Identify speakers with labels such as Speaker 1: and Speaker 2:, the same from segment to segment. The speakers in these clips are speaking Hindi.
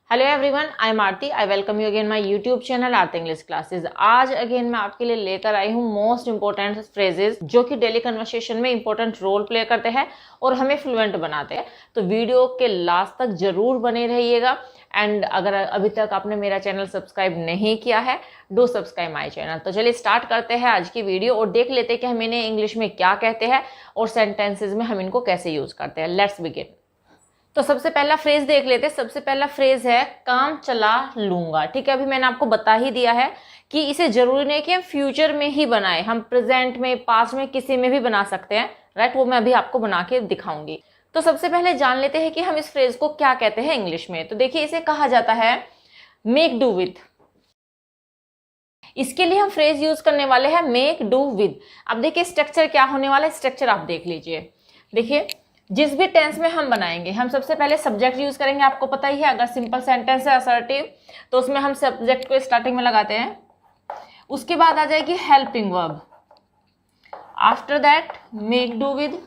Speaker 1: Hello everyone, I am Aarti. I welcome you again my YouTube channel Aarti English classes. आज अगेन मैं आपके लिए लेकर आई हूँ मोस्ट इंपॉर्टेंट फ्रेजेस जो कि डेली कन्वर्सेशन में इंपॉर्टेंट रोल प्ले करते हैं और हमें फ्लुएंट बनाते हैं। तो वीडियो के लास्ट तक जरूर बने रहिएगा। एंड अगर अभी तक आपने मेरा चैनल सब्सक्राइब नहीं किया है, डू सब्सक्राइब माई चैनल। तो चलिए स्टार्ट करते हैं आज की वीडियो और देख लेते हैं कि हम इन्हें इंग्लिश में क्या कहते हैं और सेंटेंसेज में हम इनको कैसे यूज करते हैं। Let's begin. तो सबसे पहला फ्रेज देख लेते हैं। सबसे पहला फ्रेज है काम चला लूंगा। ठीक है, अभी मैंने आपको बता ही दिया है कि इसे जरूरी नहीं कि हम फ्यूचर में ही बनाए, हम प्रेजेंट में, पास्ट में, किसी में भी बना सकते हैं। राइट, वो मैं अभी आपको बना के दिखाऊंगी। तो सबसे पहले जान लेते हैं कि हम इस फ्रेज को क्या कहते हैं इंग्लिश में। तो देखिए, इसे कहा जाता है मेक डू विथ। इसके लिए हम फ्रेज यूज करने वाले हैं मेक डू विद। अब देखिए स्ट्रक्चर क्या होने वाला है, स्ट्रक्चर आप देख लीजिए। देखिए, जिस भी टेंस में हम बनाएंगे, हम सबसे पहले सब्जेक्ट यूज करेंगे। आपको पता ही है, अगर सिंपल सेंटेंस है असर्टिव तो उसमें हम सब्जेक्ट को स्टार्टिंग में लगाते हैं। उसके बाद आ जाएगी helping verb. After that make do with.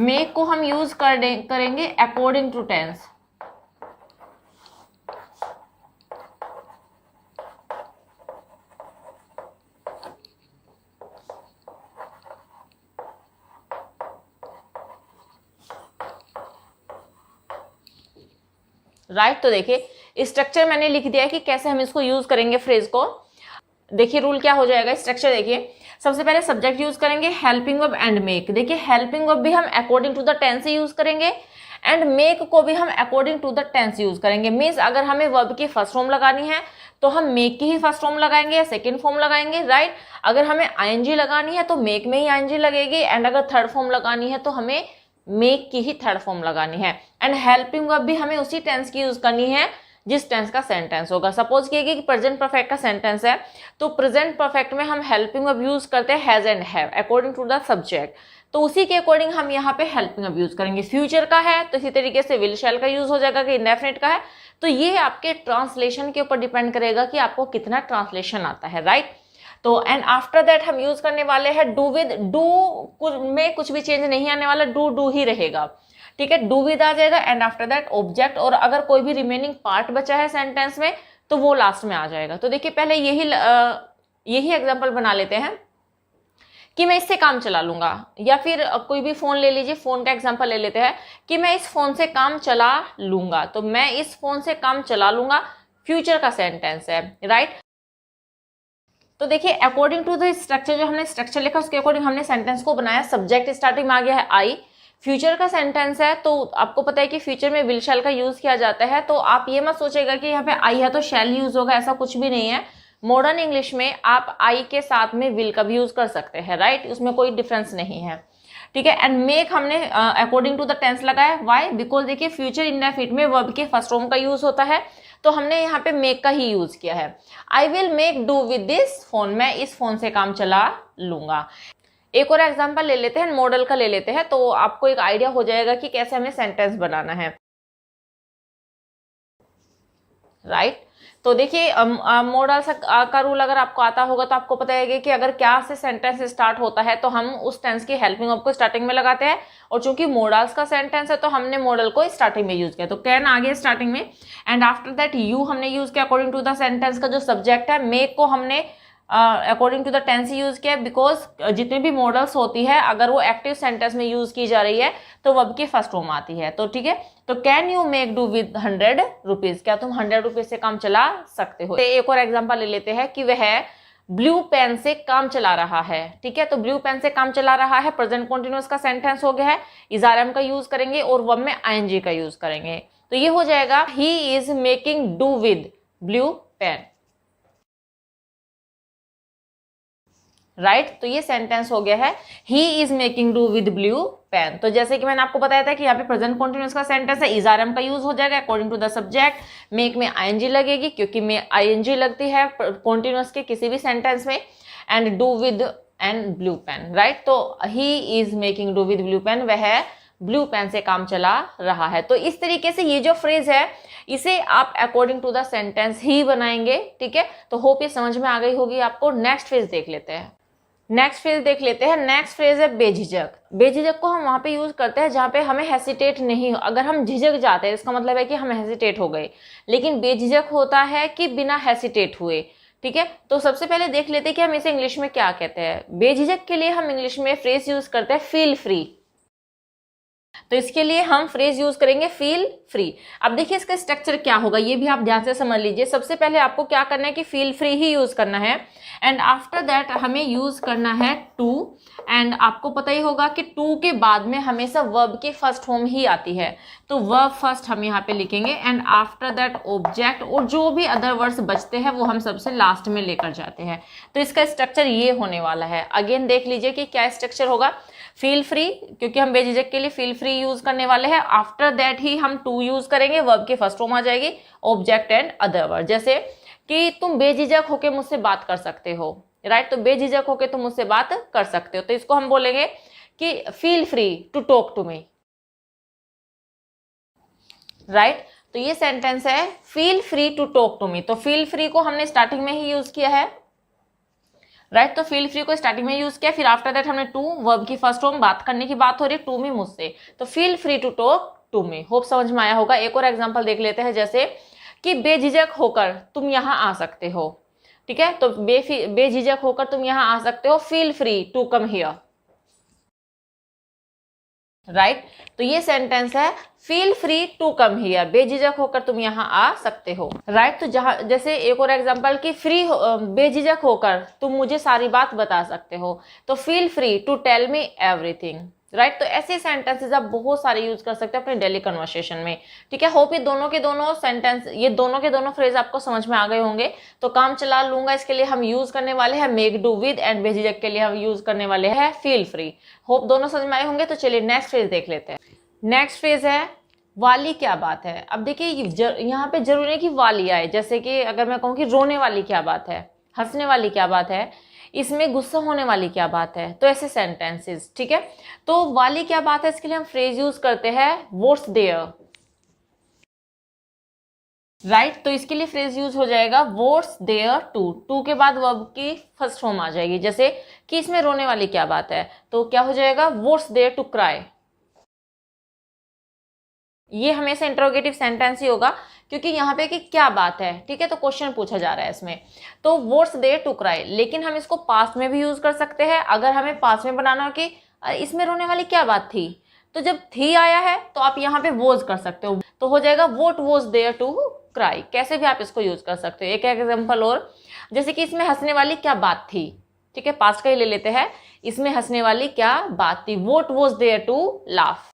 Speaker 1: Make को हम यूज करेंगे अकॉर्डिंग टू टेंस। राइट, तो देखिए स्ट्रक्चर मैंने लिख दिया है कि कैसे हम इसको यूज करेंगे फ्रेज को। देखिए रूल क्या हो जाएगा, स्ट्रक्चर देखिए। सबसे पहले सब्जेक्ट यूज करेंगे, हेल्पिंग वर्ब एंड मेक। देखिए हेल्पिंग वर्ब भी हम according to the tense use करेंगे एंड मेक को भी हम according to the tense use करेंगे। मीन्स अगर हमें वर्ब की फर्स्ट फॉर्म लगानी है तो हम मेक की ही फर्स्ट फॉर्म लगाएंगे या सेकेंड फॉर्म लगाएंगे। राइट, अगर हमें आईएनजी लगानी है तो मेक में ही आईएनजी लगेगी एंड अगर थर्ड फॉर्म लगानी है तो हमें मेक की ही थर्ड फॉर्म लगानी है। एंड हेल्पिंग वर्ब भी हमें उसी टेंस की यूज करनी है जिस टेंस का सेंटेंस होगा। सपोज कीजिए कि प्रेजेंट परफेक्ट का सेंटेंस है तो प्रेजेंट परफेक्ट में हम हेल्पिंग वर्ब यूज करते हैं has and have according to the subject. तो उसी के अकॉर्डिंग हम यहाँ पे हेल्पिंग वर्ब यूज करेंगे। फ्यूचर का है तो इसी तरीके से विल शैल का यूज हो जाएगा कि इंडेफिनिट का है तो ये आपके ट्रांसलेशन के ऊपर डिपेंड करेगा कि आपको कितना ट्रांसलेशन आता है। राइट, तो एंड आफ्टर दैट हम यूज करने वाले हैं डू विद। डू में कुछ भी चेंज नहीं आने वाला, डू ही रहेगा। ठीक है, डू विद आ जाएगा एंड आफ्टर दैट ऑब्जेक्ट, और अगर कोई भी रिमेनिंग पार्ट बचा है सेंटेंस में तो वो लास्ट में आ जाएगा। तो देखिए पहले यही एग्जांपल बना लेते हैं कि मैं इससे काम चला लूंगा, या फिर कोई भी फोन ले लीजिए, फोन का एग्जांपल ले लेते हैं कि मैं इस फोन से काम चला लूंगा। तो मैं इस फोन से काम चला लूंगा फ्यूचर का सेंटेंस है। राइट, तो देखिए अकॉर्डिंग टू द स्ट्रक्चर, जो हमने स्ट्रक्चर लिखा उसके अकॉर्डिंग हमने सेंटेंस को बनाया। सब्जेक्ट स्टार्टिंग में आ गया है आई, फ्यूचर का सेंटेंस है तो आपको पता है कि फ्यूचर में विल शैल का यूज किया जाता है। तो आप ये मत सोचेगा कि यहाँ पे आई है तो शैल यूज होगा, ऐसा कुछ भी नहीं है। मॉडर्न इंग्लिश में आप आई के साथ में विल का भी यूज कर सकते हैं। राइट, उसमें कोई डिफरेंस नहीं है। ठीक है, एंड मेक हमने अकॉर्डिंग टू द टेंस लगाया। व्हाई? बिकॉज देखिए फ्यूचर इंडेफिनिट में वर्ब के फर्स्ट फॉर्म का यूज होता है तो हमने यहाँ पे मेक का ही यूज किया है। I will make do with this phone. मैं इस फोन से काम चला लूंगा। एक और एग्जांपल ले लेते हैं, मॉडल का ले लेते हैं तो आपको एक आइडिया हो जाएगा कि कैसे हमें सेंटेंस बनाना है। राइट, तो देखिए मॉडल का रूल अगर आपको आता होगा तो आपको पता है कि अगर क्या से सेंटेंस स्टार्ट होता है तो हम उस टेंस की हेल्पिंग वर्ब को स्टार्टिंग में लगाते हैं। और चूंकि मॉडल्स का सेंटेंस है तो हमने मॉडल को स्टार्टिंग में यूज किया, तो कैन आ गया स्टार्टिंग में एंड आफ्टर दैट यू हमने यूज किया अकॉर्डिंग टू द सेंटेंस का जो सब्जेक्ट है। मेक को हमने according to the tense use किया बिकॉज जितनी भी मॉडल्स होती है अगर वो एक्टिव सेंटेंस में यूज की जा रही है तो वर्ब की फर्स्ट फॉर्म आती है। तो ठीक है, तो can you make do with 100 rupees. क्या तुम 100 रुपीज से काम चला सकते हो। एक और एग्जांपल ले लेते हैं कि वह ब्लू पेन से काम चला रहा है। ठीक है, तो ब्लू पेन से काम चला रहा है प्रेजेंट कॉन्टिन्यूअस का सेंटेंस हो गया है। इज आर एम का यूज करेंगे और वर्ब में आईएनजी का यूज करेंगे। तो ये हो जाएगा he is making do with blue pen. Right, तो ये सेंटेंस हो गया है he is making do with blue pen. तो जैसे कि मैंने आपको बताया था कि यहाँ पे प्रेजेंट कॉन्टिन्यूअस का सेंटेंस है, इज आर एम का यूज हो जाएगा according to the subject. Make में आईएनजी लगेगी क्योंकि में आईएनजी लगती है कॉन्टिन्यूअस के किसी भी सेंटेंस में, and do with and blue pen. Right, तो he is making do with blue pen, वह ब्लू पेन से काम चला रहा है। तो इस तरीके से ये जो फ्रेज है इसे आप अकॉर्डिंग टू द सेंटेंस ही बनाएंगे। ठीक है, तो होप ये समझ में आ गई होगी आपको। नेक्स्ट फ्रेज देख लेते हैं। नेक्स्ट फ्रेज देख लेते हैं। नेक्स्ट फ्रेज है बेझिझक। बेझिझक को हम वहां पे यूज करते हैं जहां पे हमें हेसिटेट नहीं हो। अगर हम झिझक जाते हैं इसका मतलब है कि हम हेसिटेट हो गए, लेकिन बेझिझक होता है कि बिना हेसिटेट हुए। ठीक है, तो सबसे पहले देख लेते हैं कि हम इसे इंग्लिश में क्या कहते हैं। बेझिझक के लिए हम इंग्लिश में फ्रेज यूज करते हैं फील फ्री। तो इसके लिए हम फ्रेज यूज करेंगे फील फ्री। अब देखिए इसका स्ट्रक्चर क्या होगा, ये भी आप ध्यान से समझ लीजिए। सबसे पहले आपको क्या करना है कि फील फ्री ही यूज करना है, एंड आफ्टर दैट हमें यूज करना है टू। एंड आपको पता ही होगा कि टू के बाद में हमेशा वर्ब की फर्स्ट फॉर्म ही आती है, तो वर्ब फर्स्ट हम यहाँ पे लिखेंगे, एंड आफ्टर दैट ऑब्जेक्ट, और जो भी अदर वर्ड्स बचते हैं वो हम सबसे लास्ट में लेकर जाते हैं। तो इसका स्ट्रक्चर ये होने वाला है। अगेन देख लीजिए कि क्या स्ट्रक्चर होगा। फील फ्री, क्योंकि हम बेझिझक के लिए फील फ्री यूज करने वाले हैं। आफ्टर दैट ही हम टू यूज करेंगे, वर्ब की फर्स्ट फॉर्म आ जाएगी, ऑब्जेक्ट एंड अदर वर्ड। जैसे कि तुम बेझिझक होके मुझसे बात कर सकते हो, राइट। तो बेझिझक होके तुम मुझसे बात कर सकते हो, तो इसको हम बोलेंगे कि feel free to talk to me, right. तो ये सेंटेंस है feel free to talk to me. तो फील फ्री को हमने स्टार्टिंग में ही यूज किया है, राइट। तो फील फ्री को स्टार्टिंग में यूज किया, फिर आफ्टर दैट हमने टू, वर्ब की फर्स्ट फॉर्म, बात करने की बात हो रही है, टू मी मुझसे, तो feel free to talk to me. Hope समझ में आया होगा। एक और एग्जांपल देख लेते हैं, जैसे कि बेझिझक होकर तुम यहाँ आ सकते हो। ठीक है, तो बेझिझक होकर तुम यहाँ आ सकते हो, feel free to come here, right. तो ये सेंटेंस है feel free to come here, बेझिझक होकर तुम यहाँ आ सकते हो, राइट। तो जहां जैसे एक और एग्जांपल कि बेझिझक होकर तुम मुझे सारी बात बता सकते हो, तो feel free to tell me everything, right. तो ऐसे सेंटेंसेस आप बहुत सारे यूज कर सकते हैं अपने डेली कन्वर्सेशन में। ठीक है, होप ये दोनों के दोनों सेंटेंस, ये दोनों के दोनों फ्रेज आपको समझ में आ गए होंगे। तो काम चला लूंगा, इसके लिए हम यूज करने वाले हैं मेक डू विद, एंड बेझिझक के लिए हम यूज करने वाले हैं फील फ्री। होप दोनों समझ में आए होंगे। तो चलिए नेक्स्ट फ्रेज देख लेते हैं। नेक्स्ट फ्रेज है वाली क्या बात है। अब देखिए यहाँ पे जरूरी है कि वाली आए, जैसे कि अगर मैं कहूँ कि रोने वाली क्या बात है, हंसने वाली क्या बात है, इसमें गुस्सा होने वाली क्या बात है, तो ऐसे सेंटेंसेस। ठीक है, तो वाली क्या बात है, इसके लिए हम फ्रेज यूज करते हैं व्हाट्स देयर, राइट। तो इसके लिए फ्रेज यूज हो जाएगा व्हाट्स देयर टू, टू के बाद वर्ब की फर्स्ट फॉर्म आ जाएगी। जैसे कि इसमें रोने वाली क्या बात है, तो क्या हो जाएगा व्हाट्स देयर टू क्राई। ये हमेशा इंटरोगेटिव सेंटेंस ही होगा, क्योंकि यहाँ पे कि क्या बात है, ठीक है, तो क्वेश्चन पूछा जा रहा है इसमें। तो व्हाट्स देयर टू क्राई, लेकिन हम इसको पास्ट में भी यूज कर सकते हैं। अगर हमें पास्ट में बनाना हो कि इसमें रोने वाली क्या बात थी, तो जब थी आया है तो आप यहाँ पे वॉज कर सकते हो, तो हो जाएगा what was there to cry. कैसे भी आप इसको यूज कर सकते हो। एक एग्जाम्पल और, जैसे कि इसमें हंसने वाली क्या बात थी, ठीक है, पास्ट का ही ले लेते हैं। इसमें हंसने वाली क्या बात थी, what was there to laugh,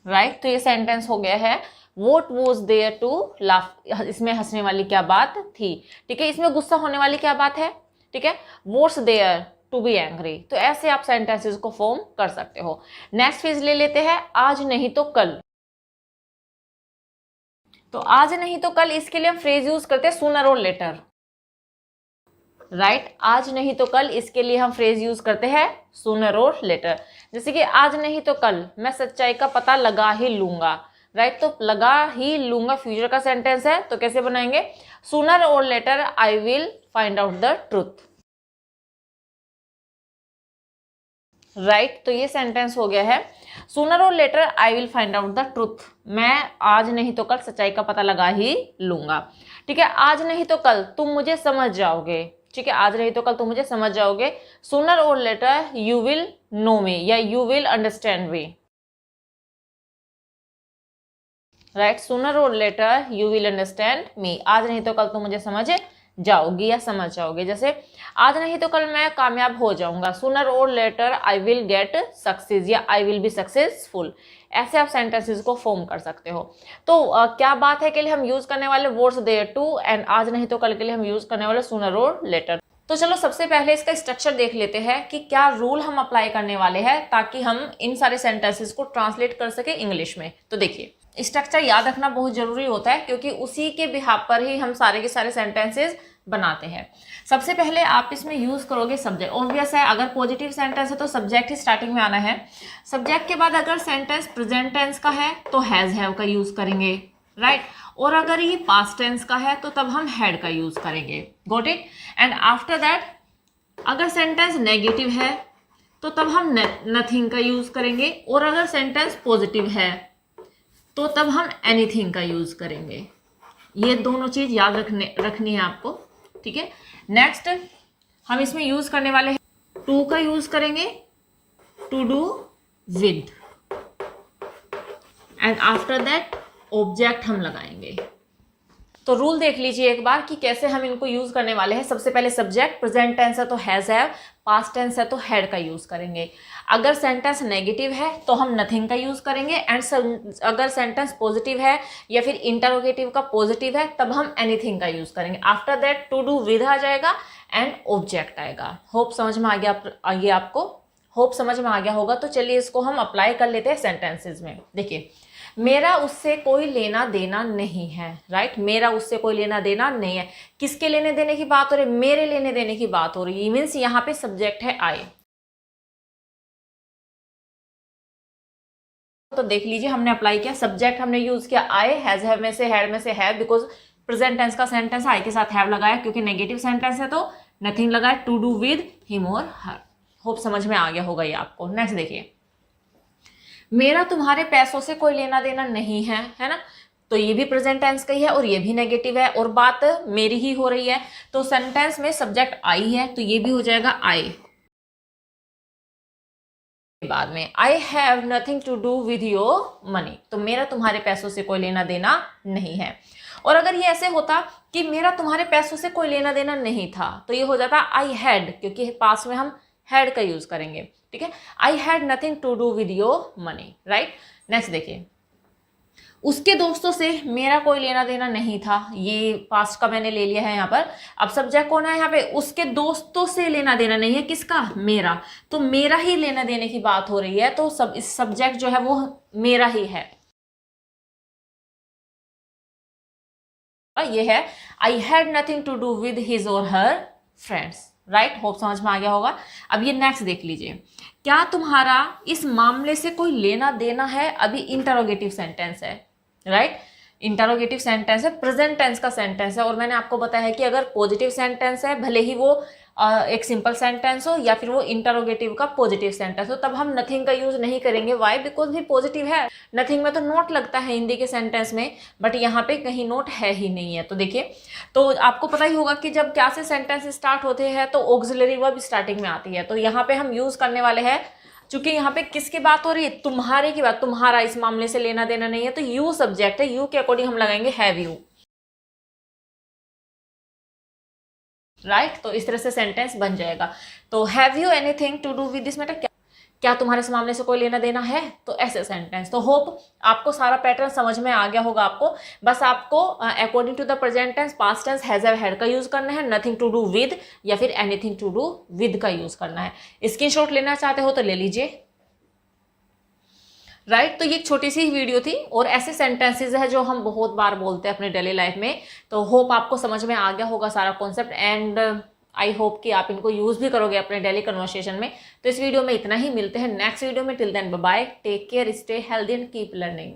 Speaker 1: right. तो ये सेंटेंस हो गया है What was there to laugh, इसमें हंसने वाली क्या बात थी। ठीक है, इसमें गुस्सा होने वाली क्या बात है, ठीक है, What's there to be angry। तो ऐसे आप सेंटेंसेस को फॉर्म कर सकते हो। नेक्स्ट फेज ले लेते हैं आज नहीं तो कल। तो आज नहीं तो कल, इसके लिए हम फ्रेज यूज करते हैं सूनर और लेटर, राइट। आज नहीं तो कल, इसके लिए हम फ्रेज यूज करते हैं सूनर और लेटर। जैसे कि आज नहीं तो कल मैं सच्चाई का पता लगा ही लूंगा, राइट। तो लगा ही लूंगा फ्यूचर का सेंटेंस है, तो कैसे बनाएंगे, sooner or later I will find out the truth, right. तो ये सेंटेंस हो गया है sooner or later I will find out the truth, मैं आज नहीं तो कल सच्चाई का पता लगा ही लूंगा। ठीक है, आज नहीं तो कल तुम मुझे समझ जाओगे, ठीक है, आज नहीं तो कल तुम मुझे समझ जाओगे। Sooner or later you will know me या you will understand me, right. Sooner or later you will understand me, आज नहीं तो कल तुम मुझे समझ जाओगी या समझ जाओगे। जैसे आज नहीं तो कल मैं कामयाब हो जाऊंगा, sooner or later I will get success या आई विल बी सक्सेसफुल। ऐसे आप सेंटेंसेस को फॉर्म कर सकते हो। तो क्या बात है के लिए हम यूज करने वाले व्हाट्स देयर टू, एंड आज नहीं तो कल के लिए हम यूज करने वाले सूनर और लेटर। तो चलो सबसे पहले इसका स्ट्रक्चर देख लेते हैं कि क्या रूल हम अप्लाई करने वाले हैं ताकि हम इन सारे सेंटेंसेस को ट्रांसलेट कर सके इंग्लिश में। तो देखिए स्ट्रक्चर याद रखना बहुत जरूरी होता है, क्योंकि उसी के बिहाफ पर ही हम सारे के सारे सेंटेंसेस बनाते हैं। सबसे पहले आप इसमें यूज करोगे सब्जेक्ट। ऑब्वियस है, अगर पॉजिटिव सेंटेंस है तो सब्जेक्ट ही स्टार्टिंग में आना है। सब्जेक्ट के बाद अगर सेंटेंस प्रेजेंट टेंस का है तो हैज हैव का यूज करेंगे, राइट। और अगर ये पास्ट टेंस का है तो तब हम हैड का यूज करेंगे, got it. And after that अगर सेंटेंस नेगेटिव है तो तब हम नथिंग का यूज करेंगे, और अगर सेंटेंस पॉजिटिव है तो तब हम एनीथिंग का यूज करेंगे। ये दोनों चीज याद रखनी है आपको, ठीक है। नेक्स्ट हम इसमें यूज करने वाले हैं टू का यूज करेंगे, to do with, and after that object हम लगाएंगे। तो रूल देख लीजिए एक बार कि कैसे हम इनको यूज करने वाले हैं। सबसे पहले सब्जेक्ट, प्रेजेंट टेंस है तो हैज हैव, पास्ट टेंस है तो हैड का यूज करेंगे। अगर सेंटेंस नेगेटिव है तो हम नथिंग का यूज करेंगे, एंड अगर सेंटेंस पॉजिटिव है या फिर इंटरोगेटिव का पॉजिटिव है तब हम एनीथिंग का यूज करेंगे। After that to do with आ जाएगा एंड ऑब्जेक्ट आएगा। होप समझ में आ गया आपको? होप समझ में आ गया होगा। तो चलिए इसको हम अप्लाई कर लेते हैं सेंटेंसेज में। देखिए, मेरा उससे कोई लेना देना नहीं है, राइट। मेरा उससे कोई लेना देना नहीं है। किसके लेने देने की बात हो रही है? मेरे लेने देने की बात हो रही है। मीन्स यहाँ पे सब्जेक्ट है आई। तो देख लीजिए हमने अप्लाई किया, सब्जेक्ट हमने यूज किया आई, हैज हैव में से, हैड में से हैव, बिकॉज प्रेजेंट टेंस का सेंटेंस आई के साथ हैव लगाया, क्योंकि नेगेटिव सेंटेंस है तो नथिंग लगाया, टू डू विद हिम और हर। होप समझ में आ गया होगा ये आपको। नेक्स्ट देखिए, मेरा तुम्हारे पैसों से कोई लेना देना नहीं है ना। तो ये भी प्रेजेंट टेंस का ही है और ये भी नेगेटिव है और बात मेरी ही हो रही है। तो सेंटेंस में सब्जेक्ट आई है तो ये भी हो जाएगा आई। बाद में I have nothing to do with your money, तो मेरा तुम्हारे पैसों से कोई लेना देना नहीं है। और अगर ये ऐसे होता कि मेरा तुम्हारे पैसों से कोई लेना देना नहीं था तो ये हो जाता आई हैड, क्योंकि पास में हम हैड का यूज करेंगे, ठीक है। I had nothing to do with your money, right. Next देखिए, उसके दोस्तों से मेरा कोई लेना देना नहीं था, ये पास्ट का मैंने ले लिया है यहाँ पर। अब सब्जेक्ट कौन है यहाँ पे? उसके दोस्तों से लेना देना नहीं है, किसका? मेरा। तो मेरा ही लेना देने की बात हो रही है, तो सब्जेक्ट जो है वो मेरा ही है। ये है I had nothing to do with his or her friends, right. Hope समझ में आ गया होगा। अब ये नेक्स्ट देख लीजिए, क्या तुम्हारा इस मामले से कोई लेना देना है? अभी इंटरोगेटिव सेंटेंस है, राइट। इंटरोगेटिव सेंटेंस है, प्रेजेंट टेंस का सेंटेंस है, और मैंने आपको बताया है कि अगर पॉजिटिव सेंटेंस है, भले ही वो एक सिंपल सेंटेंस हो या फिर वो इंटरोगेटिव का पॉजिटिव सेंटेंस हो, तब हम नथिंग का यूज नहीं करेंगे। वाई? बिकॉज भी पॉजिटिव है। नथिंग में तो नोट लगता है हिंदी के सेंटेंस में, बट यहाँ पे कहीं नोट है ही नहीं है। तो देखिए, तो आपको पता ही होगा कि जब क्या से सेंटेंस स्टार्ट होते हैं तो ऑक्सिलरी वर्ब स्टार्टिंग में आती है। तो यहाँ पे हम यूज करने वाले हैं, चूंकि यहाँ पे किसकी बात हो रही है? तुम्हारे की बात। तुम्हारा इस मामले से लेना देना नहीं है, तो यू सब्जेक्ट है, यू के अकॉर्डिंग हम लगाएंगे हैव यू, राइट। तो इस तरह से सेंटेंस बन जाएगा। तो have you anything to do with this matter, क्या तुम्हारे इस मामले से कोई लेना देना है? तो ऐसे सेंटेंस। तो होप आपको सारा पैटर्न समझ में आ गया होगा आपको। बस आपको according to the present tense, past tense, has have, had का यूज करना है, नथिंग टू डू विद या फिर एनीथिंग टू डू विद का यूज करना है। स्क्रीनशॉट लेना चाहते हो तो ले लीजिए, राइट। तो ये एक छोटी सी वीडियो थी और ऐसे सेंटेंसेस है जो हम बहुत बार बोलते हैं अपने डेली लाइफ में। तो होप आपको समझ में आ गया होगा सारा कॉन्सेप्ट, एंड आई होप कि आप इनको यूज भी करोगे अपने डेली कन्वर्सेशन में। तो इस वीडियो में इतना ही, मिलते हैं नेक्स्ट वीडियो में। Till then bye bye, take care, stay healthy and keep learning.